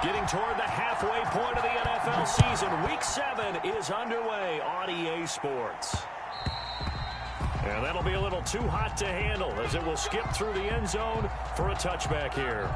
Getting toward the halfway point of the NFL season. Week 7 is underway on EA Sports. And that'll be a little too hot to handle as it will skip through the end zone for a touchback here.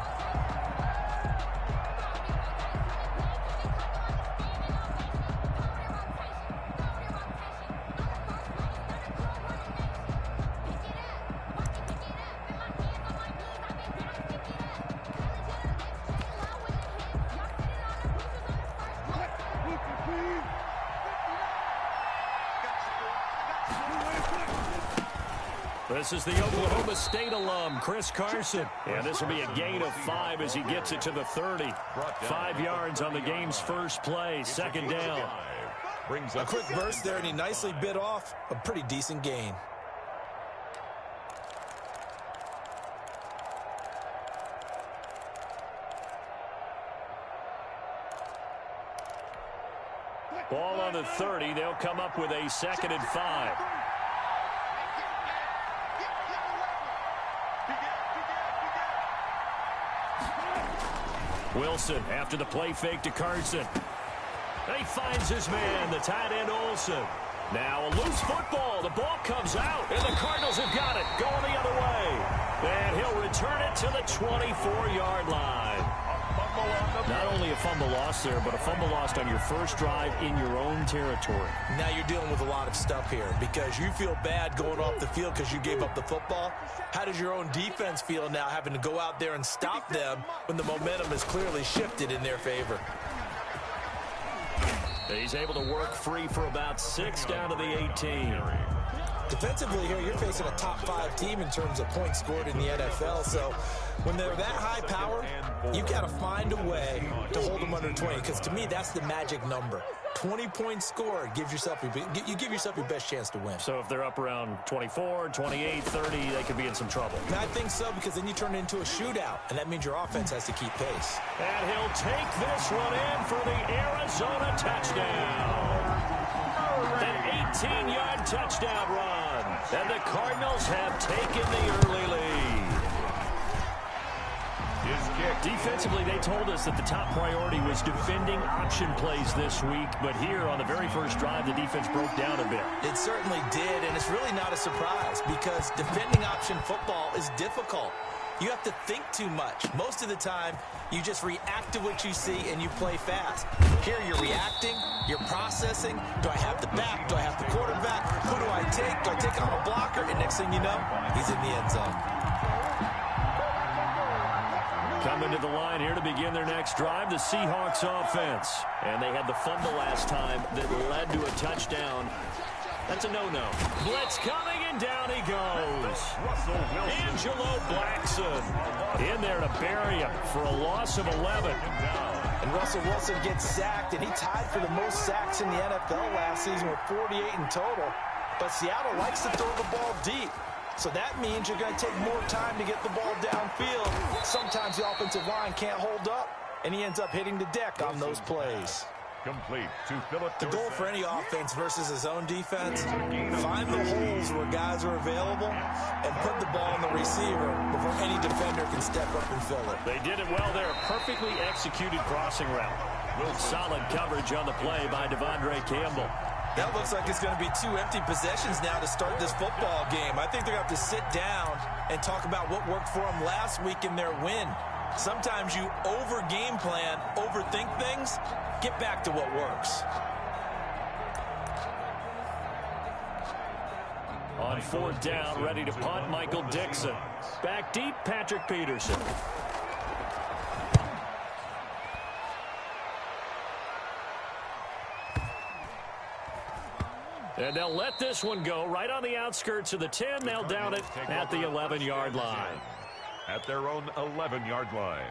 This is the Oklahoma State alum, Chris Carson. And this will be a gain of 5 as he gets it to the 30. 5 yards on the game's first play, second down. A quick burst there, and he nicely bit off a pretty decent gain. Ball on the 30. They'll come up with a 2nd and 5. Wilson after the play fake to Carson. He finds his man, the tight end Olsen. Now a loose football. The ball comes out, and the Cardinals have got it going the other way. And he'll return it to the 24-yard line. Not only a fumble loss there, but a fumble lost on your first drive in your own territory. Now you're dealing with a lot of stuff here because you feel bad going off the field because you gave up the football. How does your own defense feel now having to go out there and stop them when the momentum is clearly shifted in their favor? He's able to work free for about 6 down to the 18. Defensively here, you're facing a top 5 team in terms of points scored in the NFL. So when they're that high powered, you got to find a way to hold them under 20. Because to me, that's the magic number. 20 points scored gives yourself you give yourself your best chance to win. So if they're up around 24, 28, 30, they could be in some trouble. And I think so, because then you turn it into a shootout, and that means your offense has to keep pace. And he'll take this one in for the Arizona touchdown. An 18-yard touchdown run. And the Cardinals have taken the early lead. Defensively, they told us that the top priority was defending option plays this week. But here on the very first drive, the defense broke down a bit. It certainly did, and it's really not a surprise because defending option football is difficult. You have to think too much. Most of the time, you just react to what you see and you play fast. Here you're reacting, you're processing. Do I have the back? Do I have the quarterback? Who do I take? Do I take on a blocker? And next thing you know, he's in the end zone. Coming to the line here to begin their next drive, the Seahawks offense. And they had the fumble last time that led to a touchdown. That's a no-no. Blitz coming, and down he goes. Angelo Blackson in there to bury him for a loss of 11. And Russell Wilson gets sacked, and he tied for the most sacks in the NFL last season with 48 in total. But Seattle likes to throw the ball deep. So that means you're going to take more time to get the ball downfield. Sometimes the offensive line can't hold up, and he ends up hitting the deck on those plays. Complete to Philip. The goal for any offense versus his own defense, find the holes where guys are available and put the ball on the receiver before any defender can step up and fill it. They did it well there. Perfectly executed crossing route. Solid coverage on the play by Devondre Campbell. That looks like it's going to be 2 empty possessions now to start this football game. I think they're going to have to sit down and talk about what worked for them last week in their win. Sometimes you over-game plan, overthink things. Get back to what works. On 4th down, ready to punt, Michael Dixon. Back deep, Patrick Peterson. And they'll let this one go right on the outskirts of the 10. They'll down it at the 11-yard line. At their own 11-yard line.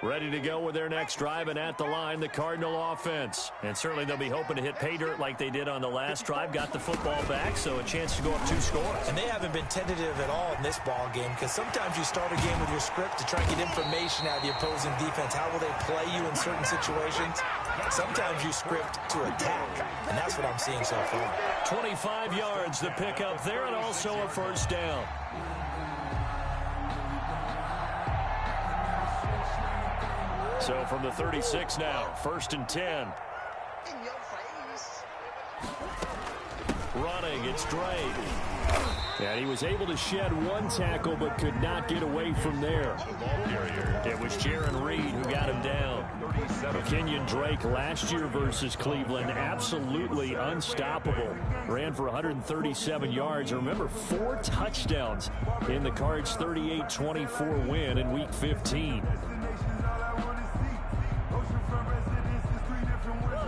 Ready to go with their next drive, and at the line, the Cardinal offense. And certainly they'll be hoping to hit pay dirt like they did on the last drive. Got the football back, so a chance to go up 2 scores. And they haven't been tentative at all in this ball game, because sometimes you start a game with your script to try and get information out of the opposing defense. How will they play you in certain situations? Sometimes you script to attack, and that's what I'm seeing so far. 25 yards to pick up there, and also a first down. So from the 36 now, 1st and 10. Running, it's Drake. And he was able to shed one tackle but could not get away from there. It was Jaron Reed who got him down. Kenyon Drake last year versus Cleveland, absolutely unstoppable. Ran for 137 yards. Remember, 4 touchdowns in the Cards' 38-24 win in Week 15.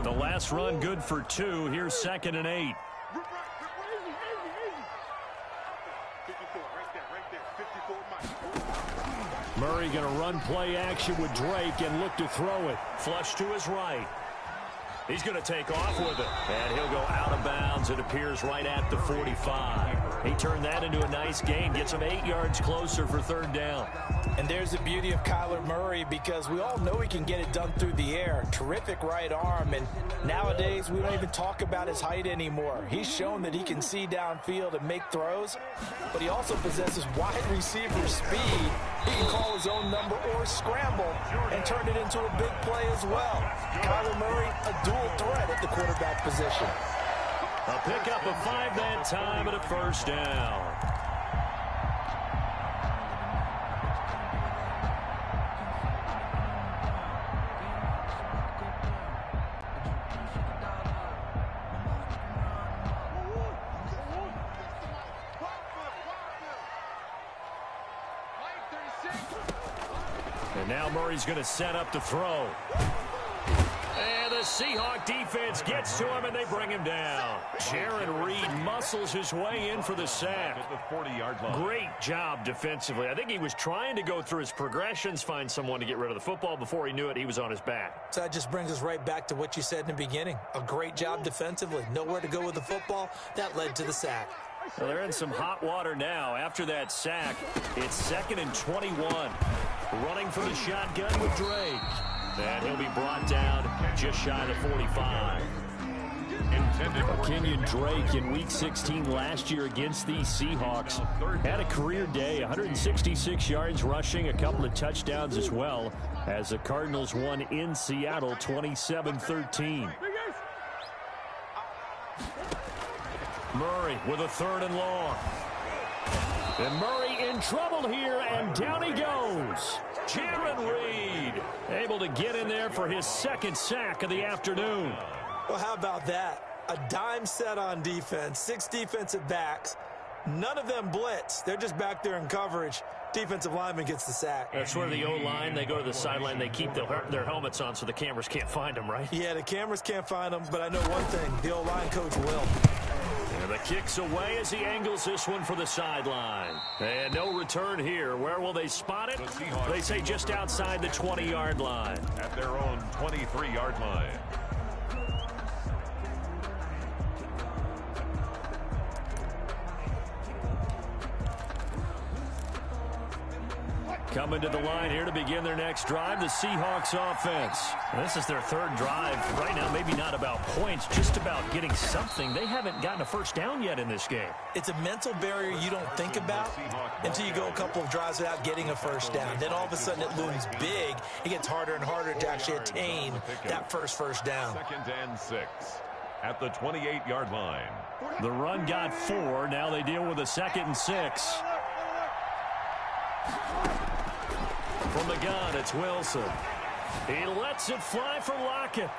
The last run good for 2. Here's 2nd and 8. Murray going to run play action with Drake and look to throw it. Flush to his right. He's going to take off with it. And he'll go out of bounds, it appears, right at the 45. He turned that into a nice gain. Gets him 8 yards closer for 3rd down. And there's the beauty of Kyler Murray, because we all know he can get it done through the air. Terrific right arm. And nowadays, we don't even talk about his height anymore. He's shown that he can see downfield and make throws, but he also possesses wide receiver speed. He can call his own number or scramble and turn it into a big play as well. Kyler Murray, a dual threat at the quarterback position. A pickup of 5 that time and a 1st down. And now Murray's going to set up to throw. And the Seahawk defense gets to him, and they bring him down. Jaron Reed muscles his way in for the sack. At the 40-yard line. Great job defensively. I think he was trying to go through his progressions, find someone to get rid of the football. Before he knew it, he was on his back. So that just brings us right back to what you said in the beginning. A great job defensively. Nowhere to go with the football. That led to the sack. Well, they're in some hot water now. After that sack, it's 2nd and 21. Running for the shotgun with Drake. And he'll be brought down just shy of the 45. Kenyon Drake in Week 16 last year against these Seahawks had a career day, 166 yards rushing, a couple of touchdowns as well, as the Cardinals won in Seattle 27-13. Murray with a 3rd and long. And Murray in trouble here, and down he goes. Jaron Reed able to get in there for his 2nd sack of the afternoon. Well, how about that? A dime set on defense, 6 defensive backs. None of them blitz. They're just back there in coverage. Defensive lineman gets the sack. That's where the O-line, they go to the sideline, they keep their helmets on so the cameras can't find them, right? Yeah, the cameras can't find them, but I know one thing. The O-line coach will. And the kick's away as he angles this one for the sideline. And no return here. Where will they spot it? They say just outside the 20-yard line. At their own 23-yard line. Coming to the line here to begin their next drive, the Seahawks offense. This is their 3rd drive. Right now, maybe not about points, just about getting something. They haven't gotten a 1st down yet in this game. It's a mental barrier you don't think about until you go a couple of drives without getting a 1st down. Then all of a sudden it looms big. It gets harder and harder to actually attain that first down. 2nd and 6 at the 28-yard line. The run got 4. Now they deal with a 2nd and 6. From the gun, it's Wilson. He lets it fly for Lockett.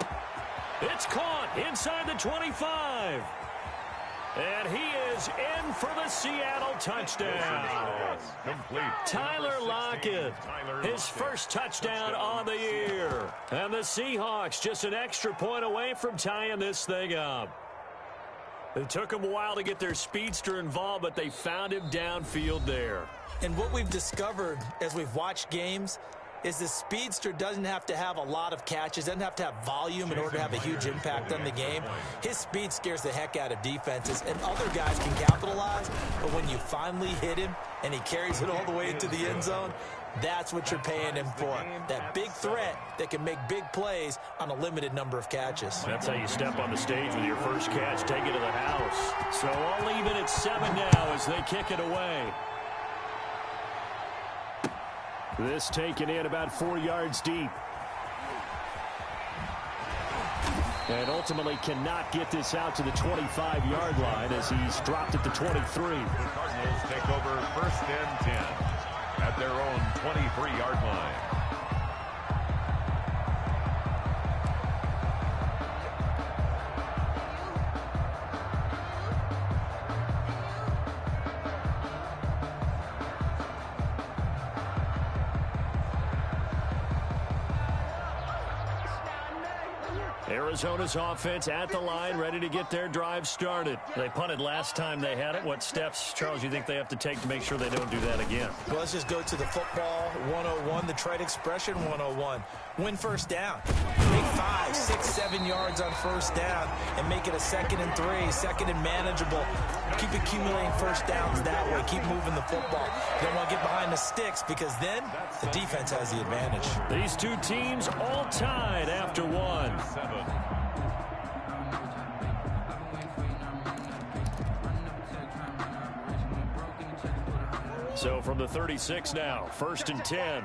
It's caught inside the 25. And he is in for the Seattle touchdown. Complete. Tyler Lockett, his 1st touchdown on the year. And the Seahawks just an extra point away from tying this thing up. It took them a while to get their speedster involved, but they found him downfield there. And what we've discovered as we've watched games is the speedster doesn't have to have a lot of catches, doesn't have to have volume in order to have a huge impact on the game. His speed scares the heck out of defenses, and other guys can capitalize, but when you finally hit him and he carries it all the way into the end zone, that's what you're paying him for. That big threat that can make big plays on a limited number of catches. That's how you step on the stage with your first catch, take it to the house. So all even at 7 now as they kick it away. This taken in about 4 yards deep. And ultimately cannot get this out to the 25-yard line as he's dropped at the 23. The Cardinals take over 1st and 10 at their own 23-yard line. Arizona's offense at the line, ready to get their drive started. They punted last time they had it. What steps, Charles, you think they have to take to make sure they don't do that again? Well, let's just go to the football 101, the trite expression 101. Win first down. Make 5, 6, 7 yards on first down and make it a 2nd and 3, 2nd and manageable. Keep accumulating first downs that way. Keep moving the football. You don't want to get behind the sticks because then the defense has the advantage. These two teams all tied after one. So from the 36 now, 1st and 10.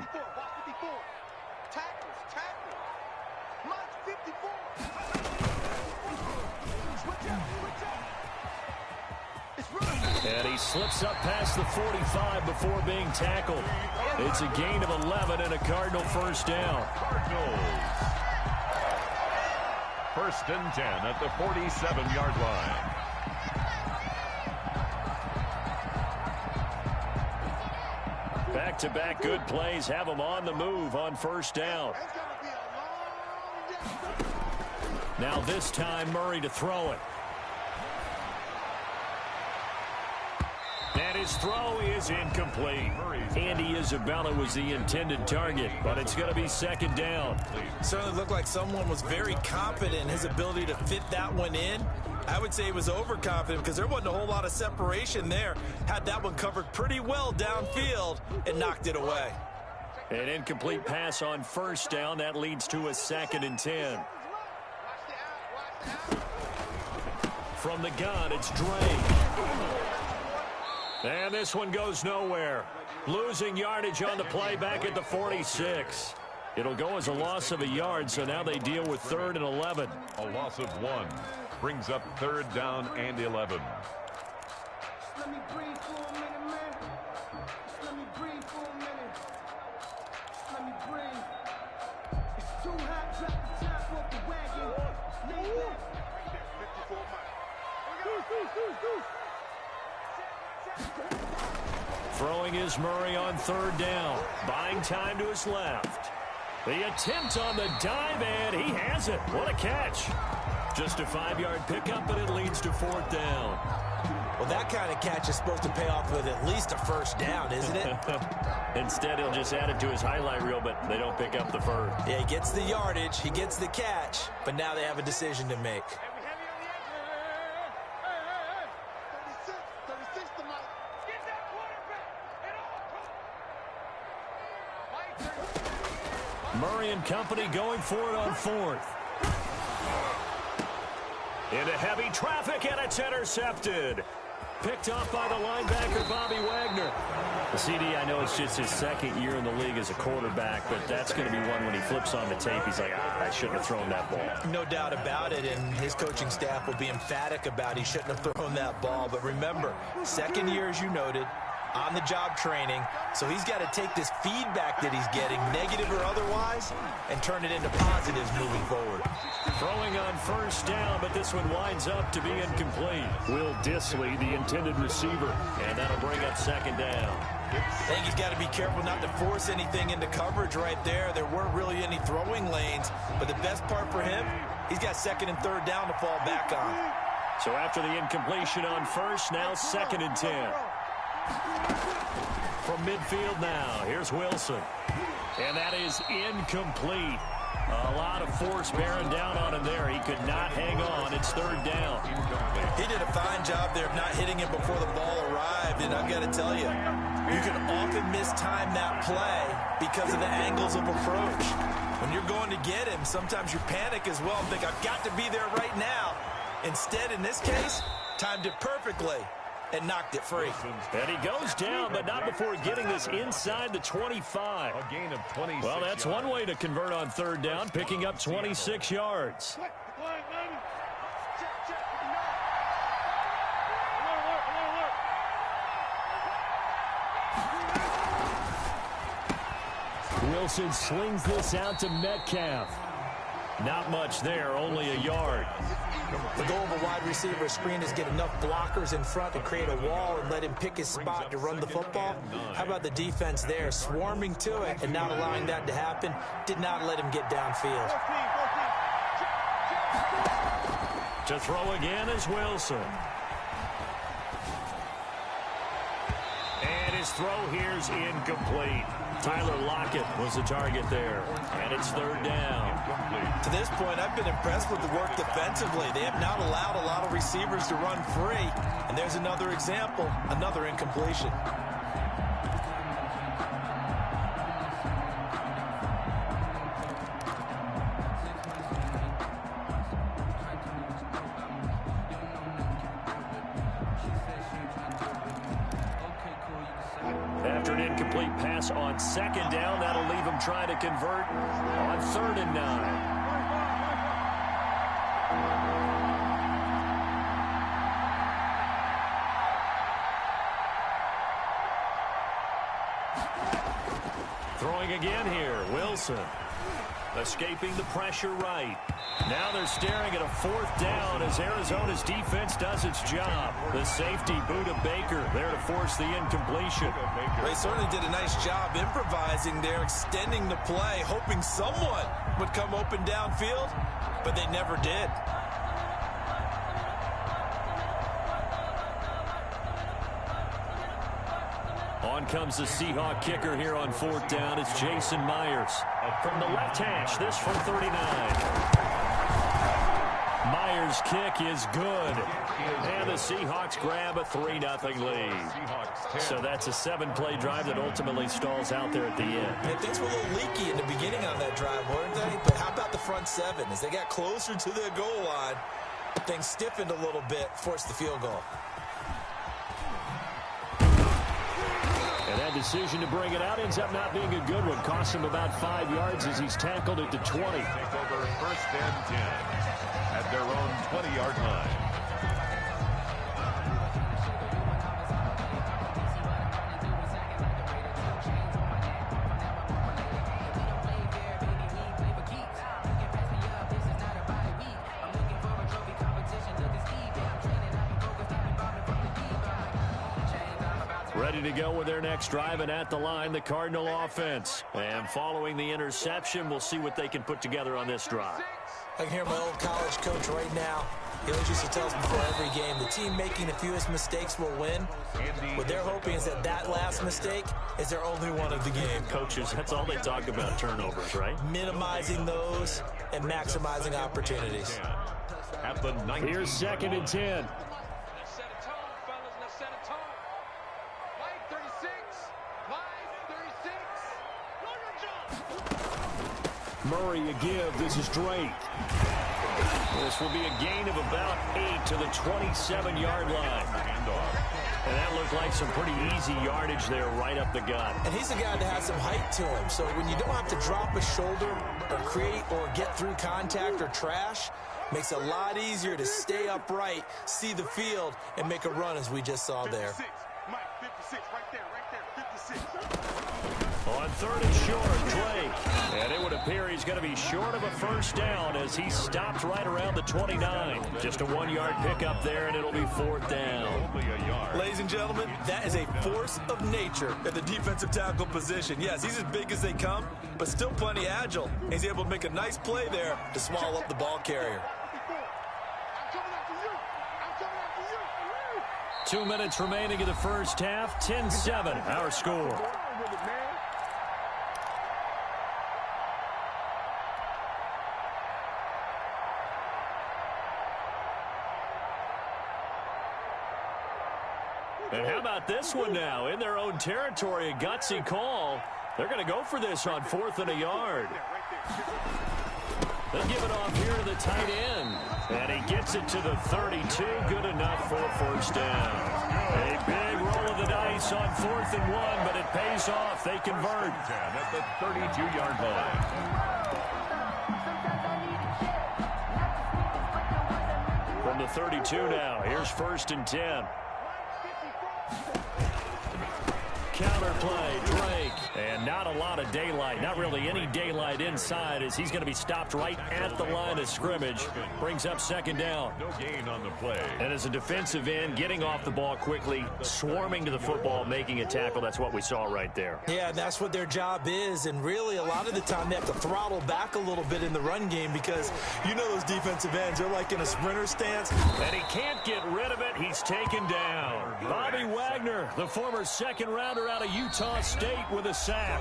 And he slips up past the 45 before being tackled. It's a gain of 11 and a Cardinal first down. Cardinals. 1st and 10 at the 47-yard line. Back-to-back good plays have them on the move on first down. Now this time Murray to throw it. And his throw is incomplete. Andy Isabella was the intended target, but it's going to be 2nd down. Certainly looked like someone was very confident in his ability to fit that one in. I would say he was overconfident because there wasn't a whole lot of separation there. Had that one covered pretty well downfield and knocked it away. An incomplete pass on first down. That leads to a 2nd and 10. From the gun, it's Drake. And this one goes nowhere. Losing yardage on the play back at the 46. It'll go as a loss of a yard, so now they deal with 3rd and 11. A loss of 1 brings up 3rd down and 11. Let me breathe for a minute, man. Let me breathe for a minute. Let me breathe. It's too hot, drop the top off the wagon. Lay back. Throwing is Murray on 3rd down. Buying time to his left. The attempt on the dive, and he has it. What a catch. Just a 5-yard pickup, but it leads to 4th down. Well, that kind of catch is supposed to pay off with at least a first down, isn't it? Instead, he'll just add it to his highlight reel, but they don't pick up the first. Yeah, he gets the yardage, he gets the catch, but now they have a decision to make. Murray and company going for it on 4th. Into heavy traffic, and it's intercepted. Picked off by the linebacker, Bobby Wagner. The CD, I know it's just his 2nd year in the league as a quarterback, but that's going to be one when he flips on the tape, he's like, I shouldn't have thrown that ball. No doubt about it, and his coaching staff will be emphatic about he shouldn't have thrown that ball. But remember, 2nd year, as you noted, on-the-job training, so he's got to take this feedback that he's getting, negative or otherwise, and turn it into positives moving forward. Throwing on first down, but this one winds up to be incomplete. Will Disley, the intended receiver, and that'll bring up 2nd down. I think he's got to be careful not to force anything into coverage right there. There weren't really any throwing lanes, but the best part for him, he's got 2nd and 3rd down to fall back on. So after the incompletion on first, now 2nd and 10. From midfield now, here's Wilson. And that is incomplete. A lot of force bearing down on him there. He could not hang on. It's 3rd down. He did a fine job there of not hitting him before the ball arrived. And I've got to tell you, you can often mistime that play because of the angles of approach. When you're going to get him, sometimes you panic as well and think, I've got to be there right now. Instead, in this case, timed it perfectly and knocked it free. And he goes down, but not before getting this inside the 25. A gain of 26 Well, that's yards. one way to convert on 3rd down, picking up 26 yards. Wilson slings this out to Metcalf. Not much there, only a yard. The goal of a wide receiver screen is get enough blockers in front to create a wall and let him pick his spot to run the football. How about the defense there, swarming to it and not allowing that to happen? Did not let him get downfield. To throw again is Wilson. And his throw here's incomplete. Tyler Lockett was the target there. And it's third down. To this point, I've been impressed with the work defensively. They have not allowed a lot of receivers to run free. And there's another example, another incompletion. After an incomplete pass on second down, that'll leave him trying to convert on 3rd and 9. Throwing again here, Wilson. Escaping the pressure right. Now they're staring at a 4th down as Arizona's defense does its job. The safety, Buda Baker, there to force the incompletion. They certainly did a nice job improvising there, extending the play, hoping someone would come open downfield, but they never did. On comes the Seahawk kicker here on 4th down. It's Jason Myers. From the left hash, this from 39. Myers' kick is good. And the Seahawks grab a 3-0 lead. So that's a 7-play drive that ultimately stalls out there at the end. And things were a little leaky in the beginning on that drive, weren't they? But how about the front 7? As they got closer to their goal line, things stiffened a little bit, forced the field goal. And that decision to bring it out ends up not being a good one. Costs him about 5 yards as he's tackled at the 20. Take over 1st and 10 at their own 20-yard line. Ready to go with their next drive, and at the line, the Cardinal offense. And following the interception, we'll see what they can put together on this drive. I can hear my old college coach right now. He always used to tell us before every game, the team making the fewest mistakes will win. What they're hoping is that that last mistake is their only one of the game. Coaches, that's all they talk about, turnovers, right? Minimizing those and maximizing opportunities. Here's 2nd and 10. Murray a give. This is Drake. This will be a gain of about 8 to the 27-yard line. And that looked like some pretty easy yardage there right up the gut. And he's a guy that has some height to him. So when you don't have to drop a shoulder or create or get through contact or trash, makes it a lot easier to stay upright, see the field, and make a run as we just saw there. 56, Mike, 56, right there, 56. On 3rd and short, Drake. And it would appear he's going to be short of a 1st down as he stopped right around the 29. Just a 1-yard pickup there, and it'll be 4th down. Ladies and gentlemen, that is a force of nature at the defensive tackle position. Yes, he's as big as they come, but still plenty agile. He's able to make a nice play there to swallow up the ball carrier. 2 minutes remaining in the first half. 10-7, our score. And how about this one now? In their own territory, a gutsy call. They're going to go for this on 4th and a yard. They'll give it off here to the tight end. And he gets it to the 32. Good enough for a 1st down. A big roll of the dice on 4th and 1, but it pays off. They convert. At the 32-yard line. from the 32 now. Here's 1st and 10. Counter play, Drake. And not a lot of daylight. Not really any daylight inside as he's going to be stopped right at the line of scrimmage. Brings up 2nd down. No gain on the play. And as a defensive end, getting off the ball quickly, swarming to the football, making a tackle. That's what we saw right there. Yeah, and that's what their job is. And really, a lot of the time, they have to throttle back a little bit in the run game because you know those defensive ends, they're like in a sprinter stance. And he can't get rid of it. He's taken down. Bobby Wagner, the former 2nd rounder out of Utah State, with a sack.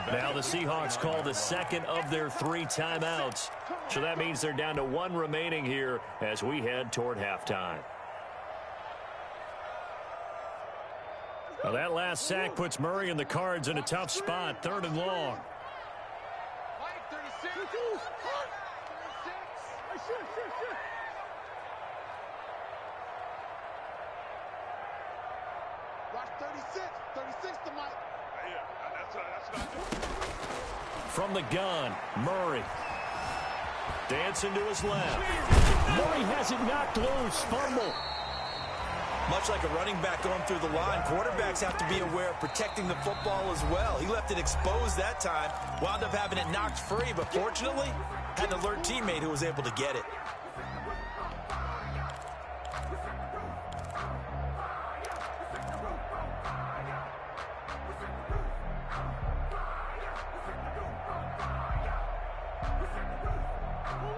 Now the Seahawks call the 2nd of their 3 timeouts. So that means they're down to 1 remaining here as we head toward halftime. Well, that last sack puts Murray and the Cards in a tough spot, 3rd and long. From the gun, Murray. Dancing to his left. Murray has it knocked loose. Fumble. Much like a running back going through the line, quarterbacks have to be aware of protecting the football as well. He left it exposed that time, wound up having it knocked free, but fortunately, had an alert teammate who was able to get it.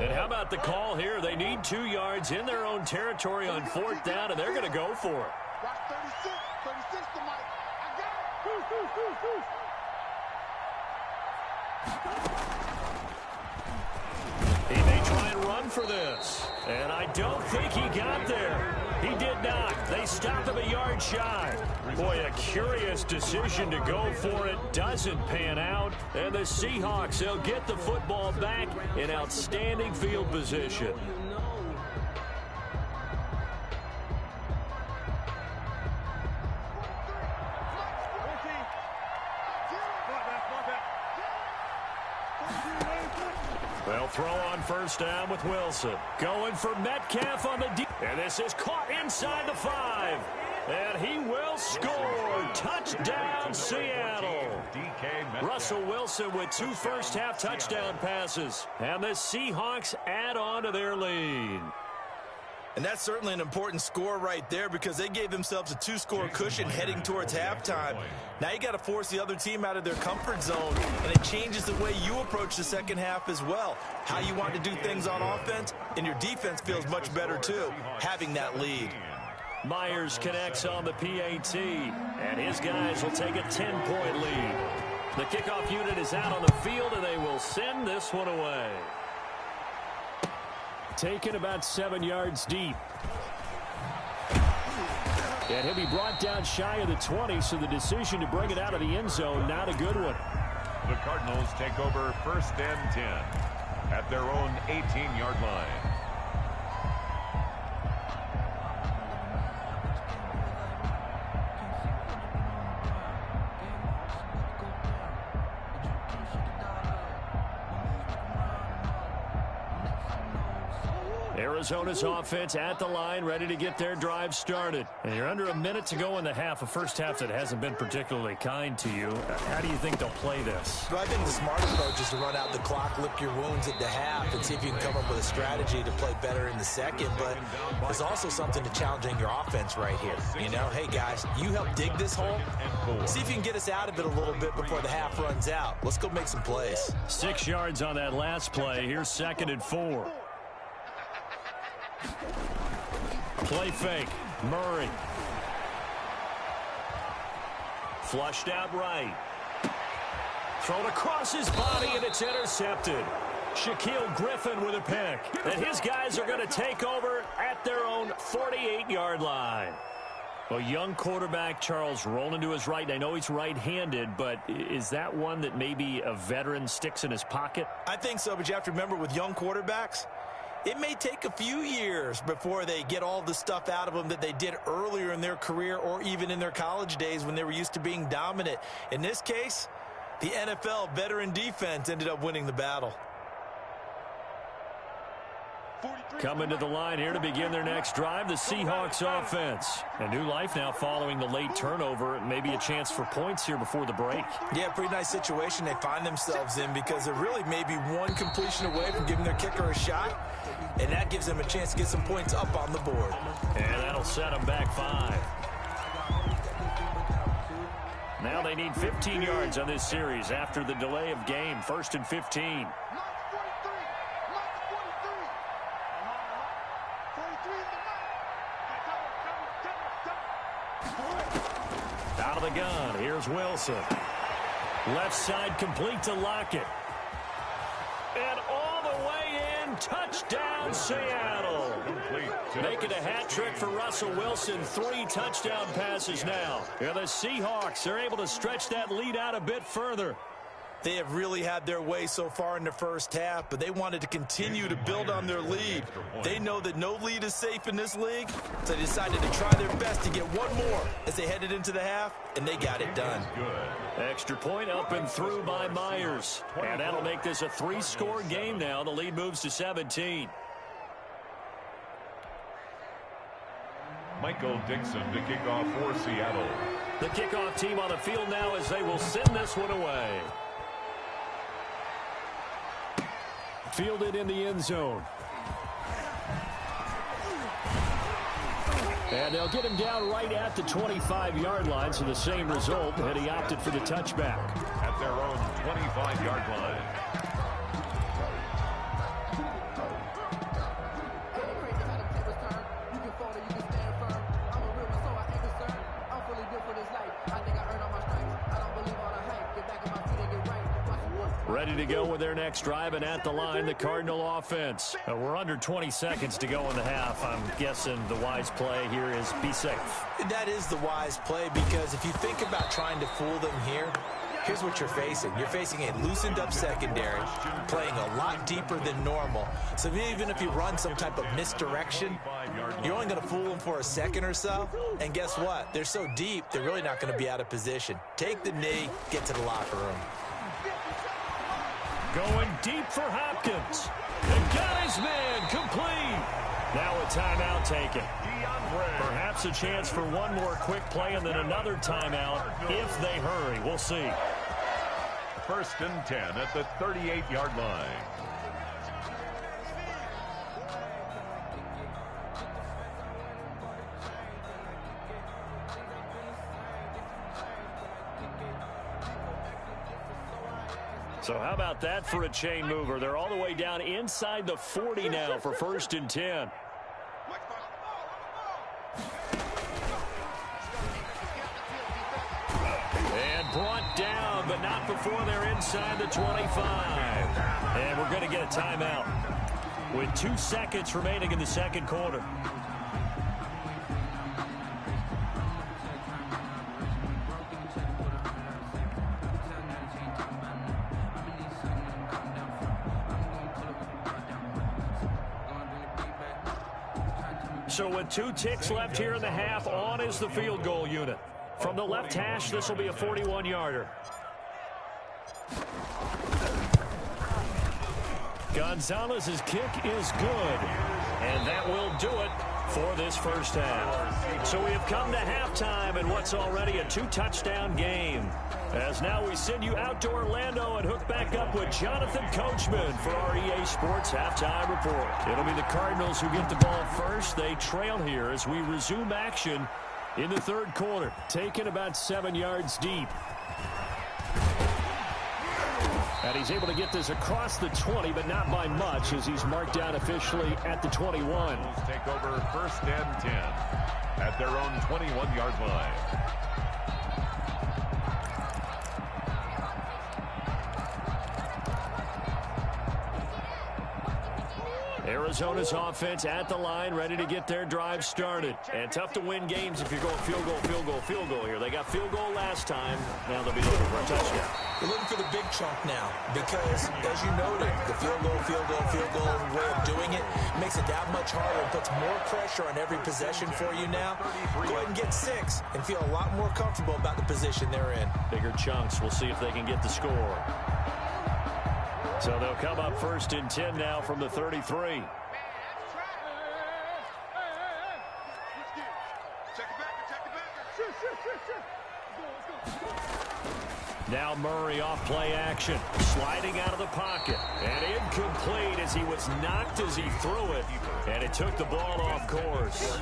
And how about the call here? They need 2 yards in their own territory on 4th down, and they're going to go for it. Watch 36 to Mike. I got it. He may try and run for this. And I don't think he got there. He did not. They stopped him a yard shy. Boy, a curious decision to go for it. Doesn't pan out. And the Seahawks, they'll get the football back in outstanding field position. Well, throw on 1st down with Wilson. Going for Metcalf on the deep. And this is caught inside the 5. And he will score. Touchdown, Seattle. Russell Wilson with 2 first-half touchdown passes. And the Seahawks add on to their lead. And that's certainly an important score right there because they gave themselves a 2-score cushion heading towards halftime. Now you got to force the other team out of their comfort zone, and it changes the way you approach the second half as well. How you want to do things on offense, and your defense feels much better too, having that lead. Myers connects on the PAT, and his guys will take a 10-point lead. The kickoff unit is out on the field, and they will send this one away. Taken about 7 yards deep. And he'll be brought down shy of the 20, so the decision to bring it out of the end zone, not a good one. The Cardinals take over 1st and 10 at their own 18-yard line. Arizona's offense at the line, ready to get their drive started. And you're under a minute to go in the half, a first half that hasn't been particularly kind to you. How do you think they'll play this? Well, I think the smart approach is to run out the clock, lick your wounds at the half, and see if you can come up with a strategy to play better in the second. But there's also something to challenging your offense right here. You know, hey, guys, you help dig this hole. See if you can get us out of it a little bit before the half runs out. Let's go make some plays. 6 yards on that last play. Here's 2nd and 4. Play fake. Murray. Flushed out right. Thrown across his body, and it's intercepted. Shaquille Griffin with a pick. And his guys are going to take over at their own 48-yard line. Well, young quarterback Charles rolling to his right. And I know he's right-handed, but is that one that maybe a veteran sticks in his pocket? I think so, but you have to remember with young quarterbacks, it may take a few years before they get all the stuff out of them that they did earlier in their career or even in their college days when they were used to being dominant. In this case, the NFL veteran defense ended up winning the battle. Coming to the line here to begin their next drive, the Seahawks offense. A new life now following the late turnover. Maybe a chance for points here before the break. Yeah, pretty nice situation they find themselves in because they're really maybe one completion away from giving their kicker a shot, and that gives them a chance to get some points up on the board. And that'll set them back 5. Now they need 15 yards on this series after the delay of game. 1st and 15. Out of the gun, here's Wilson. Left side complete to Lockett. And all the way in, touchdown Seattle. Making a hat trick for Russell Wilson. 3 touchdown passes now. And the Seahawks are able to stretch that lead out a bit further. They have really had their way so far in the first half, but they wanted to continue to build on their lead. They know that no lead is safe in this league, so they decided to try their best to get one more as they headed into the half, and they got it done. Extra point up and through by Myers. And that'll make this a 3-score game now. The lead moves to 17. Michael Dixon to kick off for Seattle. The kickoff team on the field now as they will send this one away. Fielded in the end zone. And they'll get him down right at the 25-yard line, so the same result, and he opted for the touchback. At their own 25-yard line. Ready to go with their next drive, and at the line, the Cardinal offense. We're under 20 seconds to go in the half. I'm guessing the wise play here is be safe. That is the wise play, because if you think about trying to fool them here, here's what you're facing. You're facing a loosened up secondary, playing a lot deeper than normal. So even if you run some type of misdirection, you're only going to fool them for a second or so. And guess what? They're so deep, they're really not going to be out of position. Take the knee, get to the locker room. Going deep for Hopkins. And got his man complete. Now a timeout taken. Perhaps a chance for one more quick play and then another timeout if they hurry. We'll see. 1st and 10 at the 38-yard line. So how about that for a chain mover? They're all the way down inside the 40 now for 1st and 10. And brought down, but not before they're inside the 25. And we're going to get a timeout with 2 seconds remaining in the second quarter. So with 2 ticks left here in the half, on is the field goal unit. From the left hash, this will be a 41-yarder. Gonzalez's kick is good. And that will do it for this first half. So we have come to halftime in what's already a 2-touchdown game. As now we send you out to Orlando and hook back up with Jonathan Coachman for our EA Sports Halftime Report. It'll be the Cardinals who get the ball first. They trail here as we resume action in the third quarter. Taken about 7 yards deep. And he's able to get this across the 20, but not by much, as he's marked down officially at the 21. Take over 1st and 10 at their own 21-yard line. Arizona's offense at the line, ready to get their drive started. And tough to win games if you're going field goal, field goal, field goal here. They got field goal last time. Now they'll be looking for a touchdown. They're looking for the big chunk now because, as you noted, the field goal way of doing it makes it that much harder and puts more pressure on every possession for you now. Go ahead and get 6 and feel a lot more comfortable about the position they're in. Bigger chunks. We'll see if they can get the score. So they'll come up 1st and 10 now from the 33. Now Murray off play action. Sliding out of the pocket. And incomplete as he was knocked as he threw it. And it took the ball off course.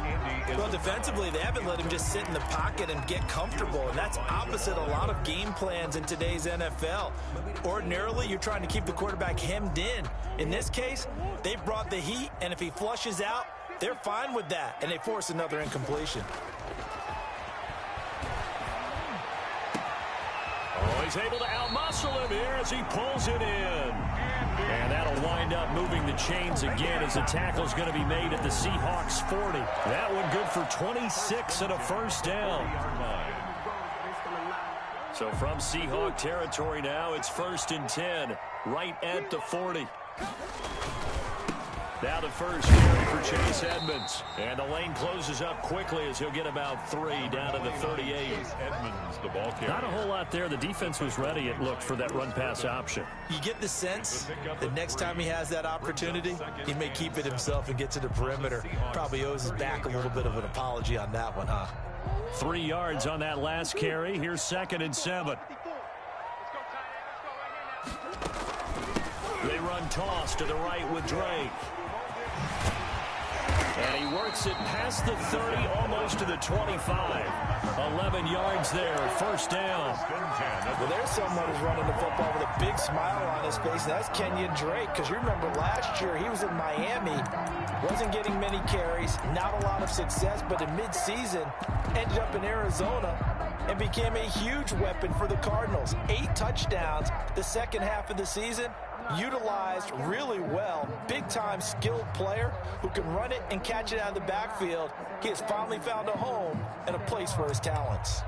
Well, defensively, they haven't let him just sit in the pocket and get comfortable. And that's opposite a lot of game plans in today's NFL. Ordinarily, you're trying to keep the quarterback hemmed in. In this case, they brought the heat, and if he flushes out, they're fine with that. And they force another incompletion. Oh, he's able to outmuscle him here as he pulls it in. And that'll wind up moving the chains again as the tackle's going to be made at the Seahawks 40. That one good for 26 and a first down. So from Seahawk territory now, it's 1st and 10, right at the 40. Now the first carry for Chase Edmonds. And the lane closes up quickly as he'll get about 3 down to the 38. Edmonds, the ball carrier. Not a whole lot there. The defense was ready, it looked, for that run-pass option. You get the sense that next time he has that opportunity, he may keep it himself and get to the perimeter. Probably owes his back a little bit of an apology on that one, huh? 3 yards on that last carry. Here's 2nd and 7. They run toss to the right with Drake. And he works it past the 30, almost to the 25. 11 yards there, first down. Well, there's someone who's running the football with a big smile on his face. That's Kenyon Drake, because you remember last year he was in Miami, wasn't getting many carries, not a lot of success, but in midseason ended up in Arizona and became a huge weapon for the Cardinals. 8 touchdowns the second half of the season. Utilized really well. Big-time skilled player who can run it and catch it out of the backfield. He has finally found a home and a place for his talents.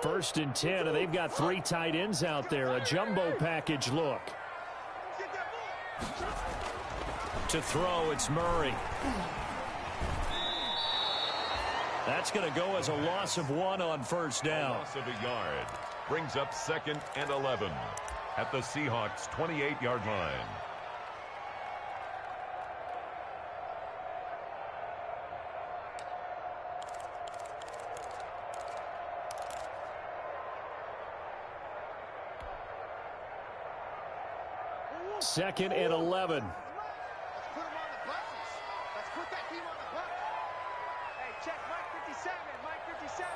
1st and 10, and they've got 3 tight ends out there. A jumbo package look. To throw, it's Murray. That's going to go as a loss of 1 on first down. A loss of a yard. Brings up 2nd and 11 at the Seahawks 28-yard line. Second and 11. Let's put him on the buttons. Let's put that team on the buttons. Hey, check Mike 57. Mike 57.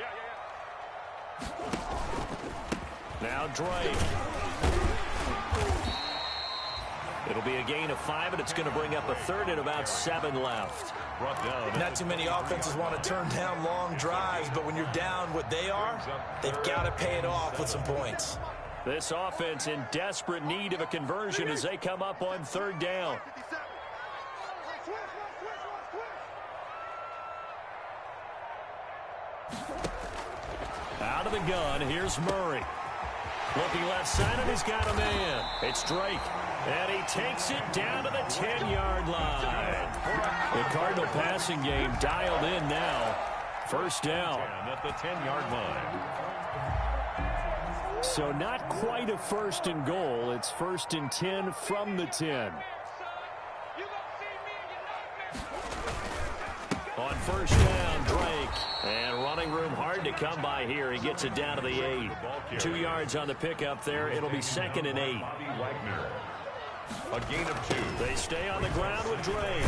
Yeah. Now Drake. It'll be a gain of 5, and it's going to bring up a 3rd and about 7 left. Brought down. Not too many offenses want to turn down long drives, but when you're down what they are, they've got to pay it off with some points. This offense in desperate need of a conversion as they come up on 3rd down. Out of the gun, here's Murray. Looking left side, and he's got a man. It's Drake, and he takes it down to the 10-yard line. The Cardinal passing game dialed in now. First down. At the 10-yard line. So not quite a 1st and goal. It's 1st and 10 from the 10. On first down, Drake. And running room hard to come by here. He gets it down to the 8. 2 yards on the pickup there. It'll be 2nd and 8. A gain of 2. They stay on the ground with Drake.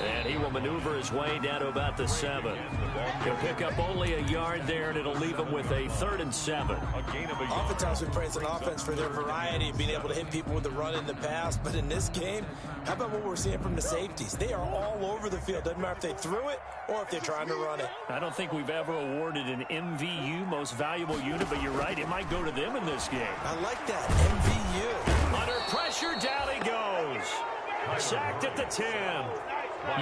And he will maneuver his way down to about the 7. He'll pick up only a yard there, and it'll leave him with a 3rd and 7. A gain of a yard. Oftentimes we praise an offense for their variety of being able to hit people with the run in the pass, but in this game, how about what we're seeing from the safeties? They are all over the field. Doesn't matter if they threw it or if they're trying to run it. I don't think we've ever awarded an MVU, most valuable unit, but you're right, it might go to them in this game. I like that, MVU. Under pressure, down he goes. Sacked at the 10.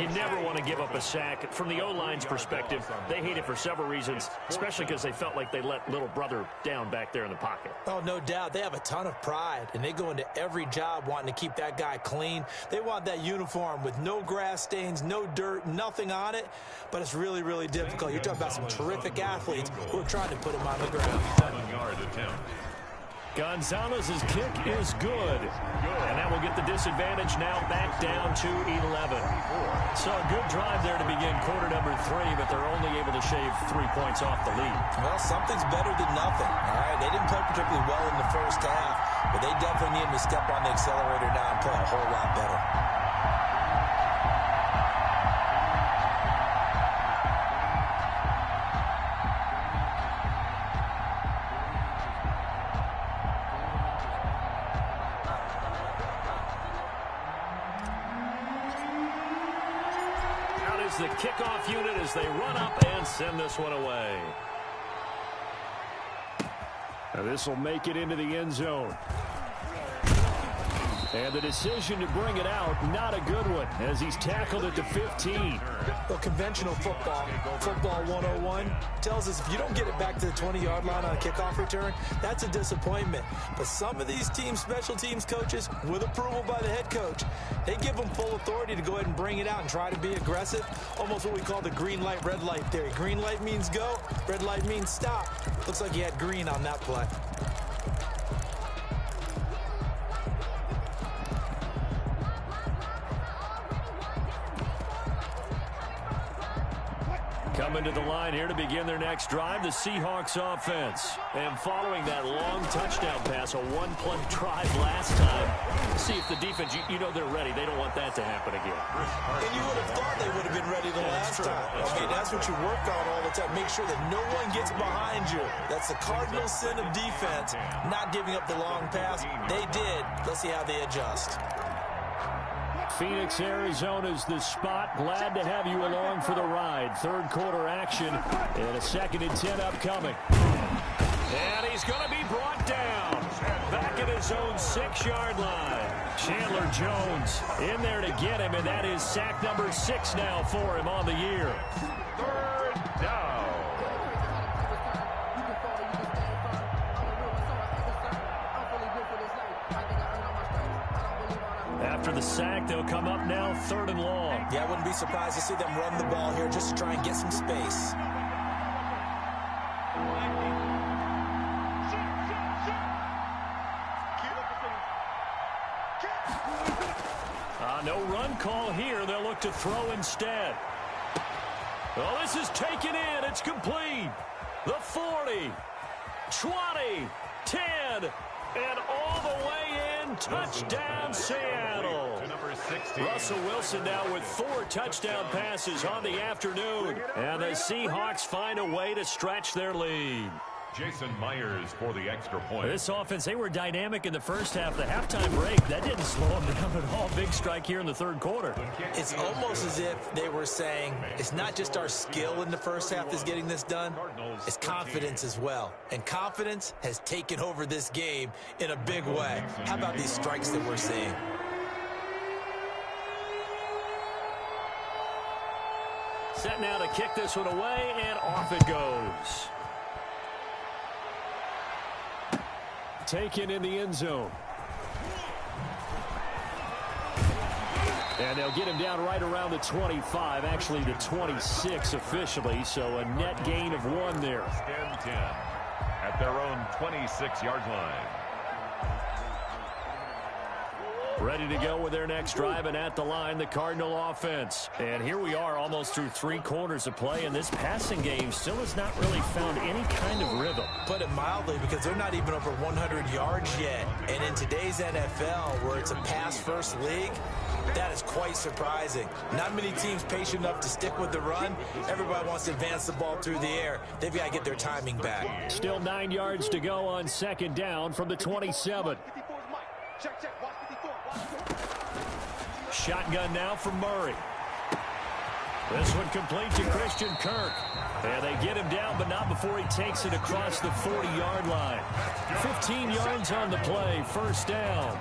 You never want to give up a sack. From the O-line's perspective, they hate it for several reasons, especially because they felt like they let little brother down back there in the pocket. Oh, no doubt. They have a ton of pride, and they go into every job wanting to keep that guy clean. They want that uniform with no grass stains, no dirt, nothing on it, but it's really, really difficult. You're talking about some terrific athletes who are trying to put him on the ground. 7-yard attempt. Gonzalez's kick is good. And that will get the disadvantage now back down to 11. So a good drive there to begin quarter number 3, but they're only able to shave 3 points off the lead. Well, something's better than nothing. All right, they didn't play particularly well in the first half, but they definitely need to step on the accelerator now and play a whole lot better. The kickoff unit as they run up and send this one away. Now this will make it into the end zone. And the decision to bring it out, not a good one, as he's tackled at the 15. Well, conventional football 101, tells us if you don't get it back to the 20-yard line on a kickoff return, that's a disappointment. But some of these teams, special teams coaches, with approval by the head coach, they give them full authority to go ahead and bring it out and try to be aggressive, almost what we call the green light, red light theory. Green light means go, red light means stop. Looks like he had green on that play. Coming to the line here to begin their next drive, the Seahawks offense. And following that long touchdown pass, a one-play drive last time. See if the defense, you know they're ready. They don't want that to happen again. And you would have thought they would have been ready the last time. That's what you work on all the time. Make sure that no one gets behind you. That's the cardinal sin of defense, not giving up the long pass. They did. Let's see how they adjust. Phoenix, Arizona's the spot. Glad to have you along for the ride. Third quarter action and a 2nd and 10 upcoming. And he's going to be brought down back at his own 6-yard line. Chandler Jones in there to get him, and that is sack number 6 now for him on the year. 3rd down. After the sack, they'll come up now 3rd and long. Yeah, I wouldn't be surprised to see them run the ball here just to try and get some space. No run call here. They'll look to throw instead. Well, this is taken in. It's complete. The 40, 20, 10, and all the way in. Touchdown, Seattle. Russell Wilson now with 4 touchdown passes on the afternoon. And the Seahawks find a way to stretch their lead. Jason Myers for the extra point. This offense, they were dynamic in the first half. The halftime break, that didn't slow them down at all. Big strike here in the 3rd quarter. It's almost as if they were saying, it's not just our skill in the first half that's getting this done, it's confidence as well. And confidence has taken over this game in a big way. How about these strikes that we're seeing? Set now to kick this one away, and off it goes. Taken in the end zone. And they'll get him down right around the 25, actually the 26 officially, so a net gain of 1 there. 10 at their own 26-yard line. Ready to go with their next drive, and at the line, the Cardinal offense. And here we are almost through 3 quarters of play, and this passing game still has not really found any kind of rhythm. Put it mildly, because they're not even over 100 yards yet. And in today's NFL, where it's a pass-first league, that is quite surprising. Not many teams patient enough to stick with the run. Everybody wants to advance the ball through the air. They've got to get their timing back. Still 9 yards to go on 2nd down from the 27. Shotgun now from Murray. This one complete to Christian Kirk. And they get him down, but not before he takes it across the 40-yard line. 15 yards on the play, 1st down.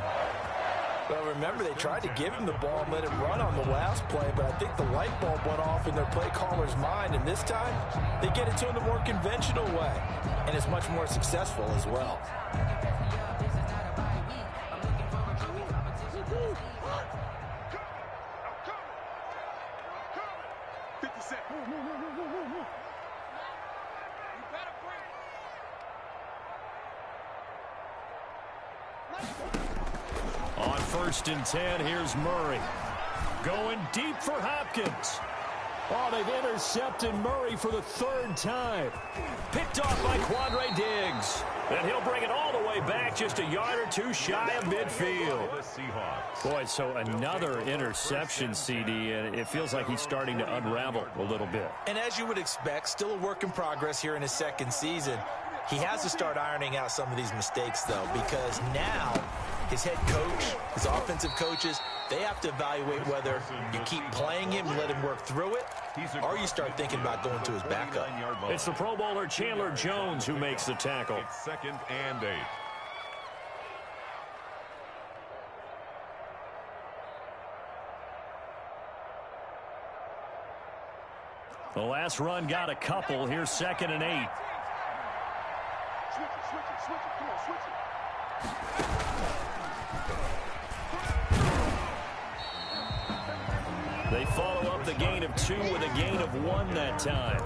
Well, remember, they tried to give him the ball and let him run on the last play, but I think the light bulb went off in their play caller's mind, and this time they get it to him the more conventional way, and it's much more successful as well. 1st and 10. Here's Murray. Going deep for Hopkins. Oh, they've intercepted Murray for the 3rd time. Picked off by Quandre Diggs. And he'll bring it all the way back just a yard or two shy of midfield. Boy, so another interception, CD, and it feels like he's starting to unravel a little bit. And as you would expect, still a work in progress here in his 2nd season. He has to start ironing out some of these mistakes, though, because now his head coach, his offensive coaches, they have to evaluate whether you keep playing him and let him work through it, or you start thinking about going to his backup. It's the Pro Bowler Chandler Jones who makes the tackle. It's 2nd and 8. The last run got a couple. Here's 2nd and 8. Switch it. Come on, switch it. They follow up the gain of 2 with a gain of 1 that time.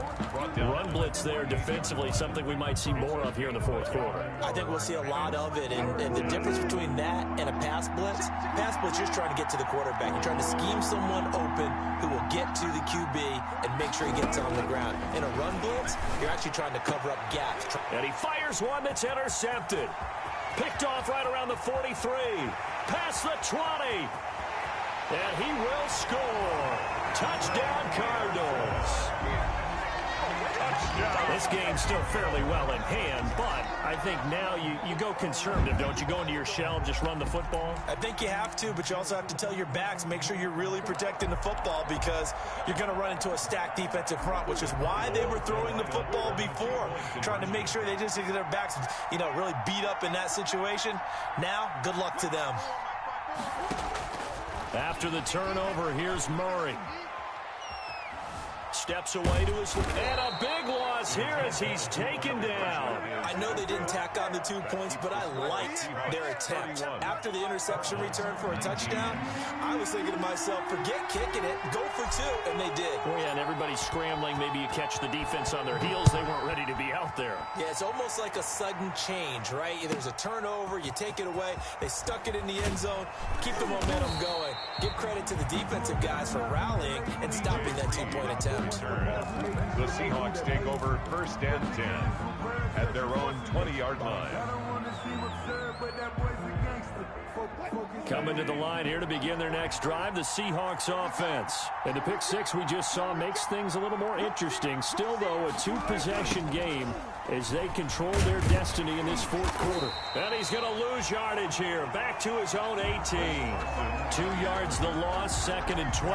Run blitz there defensively, something we might see more of here in the 4th quarter. I think we'll see a lot of it, and the difference between that and a pass blitz, you're trying to get to the quarterback. You're trying to scheme someone open who will get to the QB and make sure he gets on the ground. In a run blitz, you're actually trying to cover up gaps. And he fires one that's intercepted. Picked off right around the 43. Past the 20. And he will score. Touchdown, Cardinals. This game's still fairly well in hand, but I think now you go conservative, don't you? Go into your shell and just run the football? I think you have to, but you also have to tell your backs, make sure you're really protecting the football because you're going to run into a stacked defensive front, which is why they were throwing the football before, trying to make sure they just get their backs, really beat up in that situation. Now, good luck to them. After the turnover, here's Murray. Steps away to his left. And a big loss here as he's taken down. I know they didn't tack on the 2 points, but I liked their attempt. After the interception return for a touchdown, I was thinking to myself, forget kicking it, go for 2, and they did. Oh, yeah, and everybody's scrambling. Maybe you catch the defense on their heels. They weren't ready to be out there. Yeah, it's almost like a sudden change, right? There's a turnover, you take it away, they stuck it in the end zone, keep the momentum going. Give credit to the defensive guys for rallying and stopping that 2-point attempt. The Seahawks take over 1st and 10 at their own 20-yard line. Coming to the line here to begin their next drive, the Seahawks offense. And the pick 6 we just saw makes things a little more interesting. Still, though, a 2-possession game as they control their destiny in this 4th quarter. And he's going to lose yardage here. Back to his own 18. 2 yards the loss, 2nd and 12.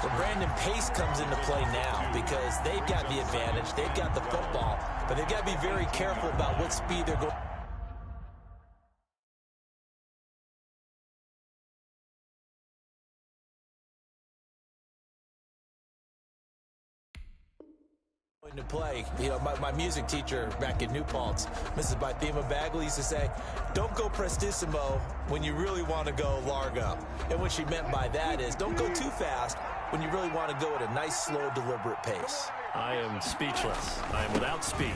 Well, Brandon, pace comes into play now because they've got the advantage. They've got the football, but they've got to be very careful about what speed they're going. To play. My music teacher back in New Paltz, Mrs. Bythema Bagley, used to say, don't go prestissimo when you really want to go largo. And what she meant by that is don't go too fast when you really want to go at a nice, slow, deliberate pace. I am speechless. I am without speech.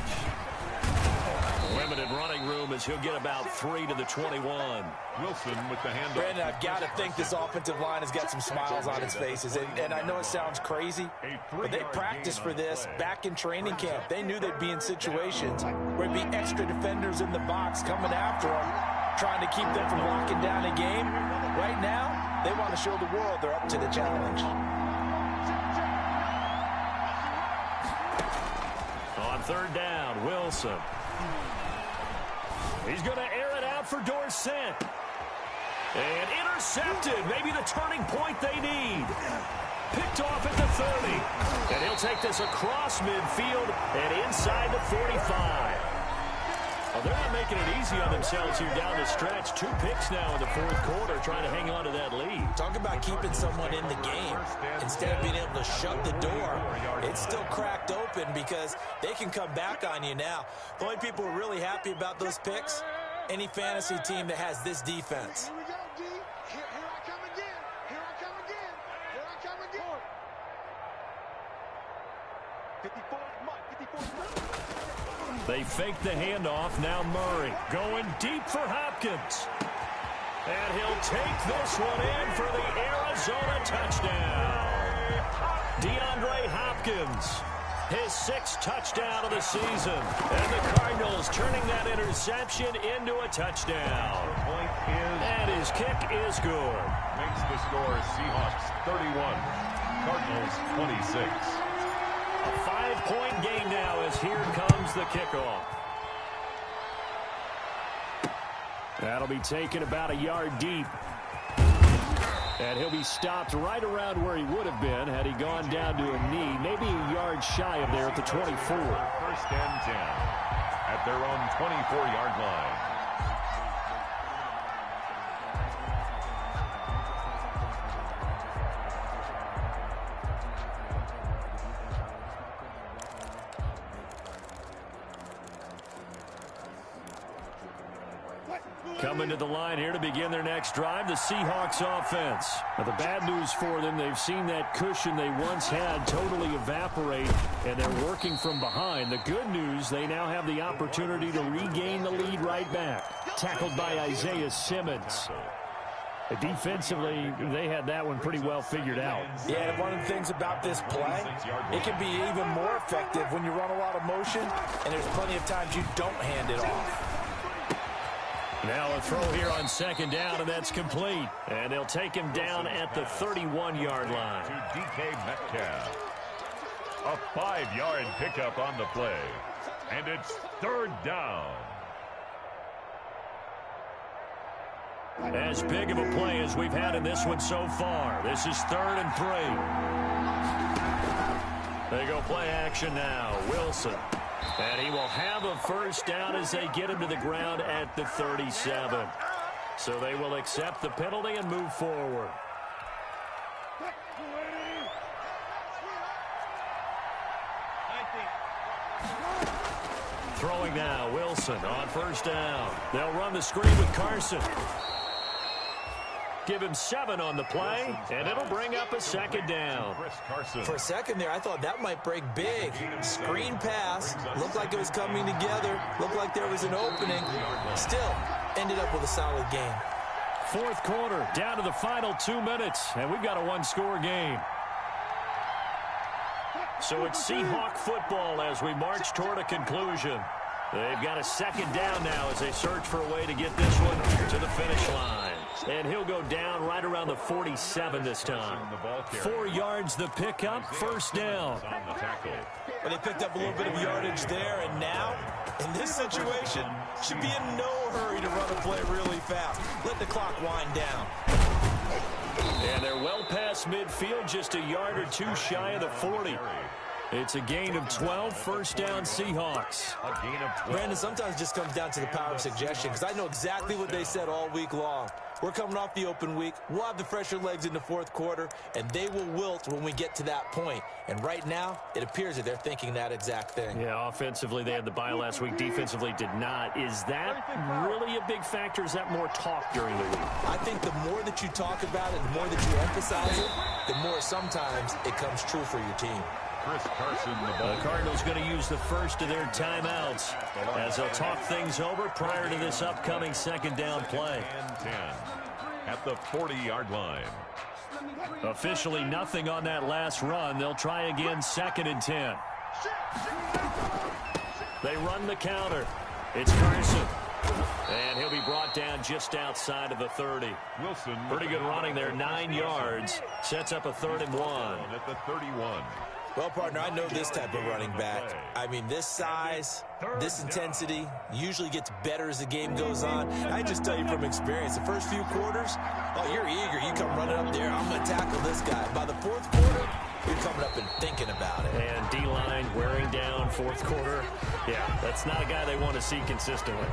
Limited running room as he'll get about 3 to the 21. Wilson with the handoff. Brandon, I've got to think this offensive line has got some smiles on its faces. And I know it sounds crazy, but they practiced for this back in training camp. They knew they'd be in situations where there'd be extra defenders in the box coming after them, trying to keep them from locking down a game. Right now, they want to show the world they're up to the challenge. On 3rd down, Wilson. He's going to air it out for Dorsett. And intercepted. Maybe the turning point they need. Picked off at the 30. And he'll take this across midfield and inside the 45. Well, they're not making it easy on themselves here down the stretch. 2 picks now in the 4th quarter trying to hang on to that lead. Talk about keeping someone in the game. Instead of being able to shut the door, it's still cracked open because they can come back on you now. The only people who are really happy about those picks, any fantasy team that has this defense. Here we go, D. Here I come again. Here I come again. Here I come again. 54, Mike. 54. They fake the handoff. Now Murray going deep for Hopkins. And he'll take this one in for the Arizona touchdown. DeAndre Hopkins, his 6th touchdown of the season. And the Cardinals turning that interception into a touchdown. And his kick is good. Makes the score Seahawks 31, Cardinals 26. A 5-point game now as here comes the kickoff. That'll be taken about a yard deep. And he'll be stopped right around where he would have been had he gone down to a knee, maybe a yard shy of there at the 24. First and 10 at their own 24-yard line. Coming to the line here to begin their next drive, the Seahawks offense. Now, the bad news for them, they've seen that cushion they once had totally evaporate, and they're working from behind. The good news, they now have the opportunity to regain the lead right back. Tackled by Isaiah Simmons. Defensively, they had that one pretty well figured out. Yeah, and one of the things about this play, it can be even more effective when you run a lot of motion, and there's plenty of times you don't hand it off. Now a throw here on 2nd down, and that's complete. And they'll take him down at the 31-yard line. To DK Metcalf. A 5-yard pickup on the play. And it's 3rd down. As big of a play as we've had in this one so far. This is 3rd and 3. They go play action now. Wilson. And he will have a 1st down as they get him to the ground at the 37. So they will accept the penalty and move forward. Throwing now, Wilson on 1st down. They'll run the screen with Carson. Give him 7 on the play, and it'll bring up a 2nd down. For a second there, I thought that might break big. Screen pass. Looked like it was coming together. Looked like there was an opening. Still, ended up with a solid game. 4th quarter, down to the final 2 minutes, and we've got a 1-score game. So it's Seahawk football as we march toward a conclusion. They've got a 2nd down now as they search for a way to get this one to the finish line. And he'll go down right around the 47 this time. 4 yards the pickup, 1st down. But they picked up a little bit of yardage there, and now, in this situation, should be in no hurry to run a play really fast. Let the clock wind down. And they're well past midfield, just a yard or 2 shy of the 40. It's a gain of 12, 1st down Seahawks. A gain of 12. Brandon, sometimes it just comes down to the power of suggestion, because I know exactly what they said all week long. We're coming off the open week. We'll have the fresher legs in the 4th quarter, and they will wilt when we get to that point. And right now, it appears that they're thinking that exact thing. Yeah, offensively, they had the bye last week. Defensively, did not. Is that really a big factor? Is that more talk during the week? I think the more that you talk about it, the more that you emphasize it, the more sometimes it comes true for your team. Chris Carson, the Cardinals going to use the first of their timeouts as they'll talk things over prior to this upcoming 2nd down play. And 10 at the 40-yard line. Officially nothing on that last run. They'll try again 2nd and 10. They run the counter. It's Carson. And he'll be brought down just outside of the 30. Wilson. Pretty good running there, 9 yards. Sets up a 3rd and 1. At the 31. Well, partner, I know this type of running back. I mean, this size, this intensity usually gets better as the game goes on. I just tell you from experience, the first few quarters, oh, you're eager. You come running up there. I'm going to tackle this guy. By the 4th quarter, you're coming up and thinking about it. And D-line wearing down 4th quarter. Yeah, that's not a guy they want to see consistently.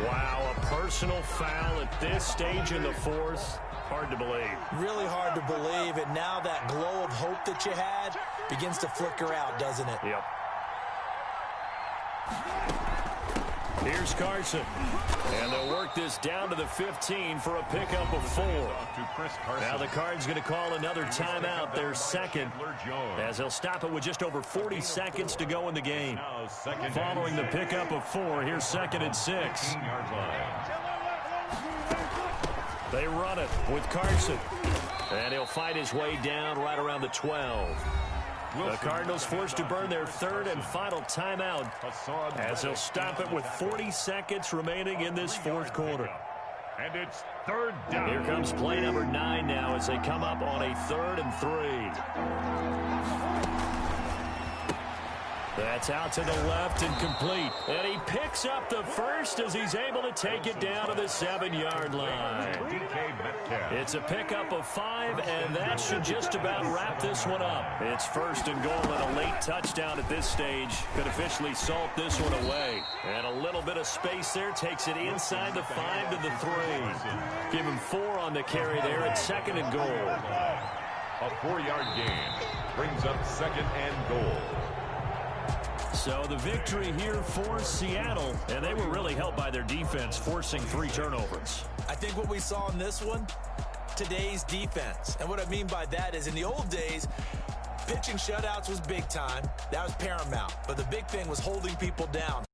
Wow, a personal foul at this stage in the 4th. Hard to believe. Really hard to believe, and now that glow of hope that you had begins to flicker out, doesn't it? Yep. Here's Carson. And they'll work this down to the 15 for a pickup of 4. Now the Cards going to call another timeout, their 2nd, as they'll stop it with just over 40 seconds to go in the game. Following the pickup of 4, here's 2nd and 6. They run it with Carson. And he'll fight his way down right around the 12. The Cardinals forced to burn their third and final timeout as they'll stop it with 40 seconds remaining in this fourth quarter. And it's third down. Here comes play number 9 now as they come up on a 3rd and 3. That's out to the left and complete. And he picks up the first as he's able to take it down to the 7-yard line. It's a pickup of 5, and that should just about wrap this one up. It's 1st and goal, and a late touchdown at this stage could officially salt this one away. And a little bit of space there takes it inside the 5 to the 3. Give him 4 on the carry there at 2nd and goal. A 4-yard gain brings up 2nd and goal. So the victory here for Seattle, and they were really helped by their defense, forcing 3 turnovers. I think what we saw in this one, today's defense. And what I mean by that is in the old days, pitching shutouts was big time. That was paramount. But the big thing was holding people down.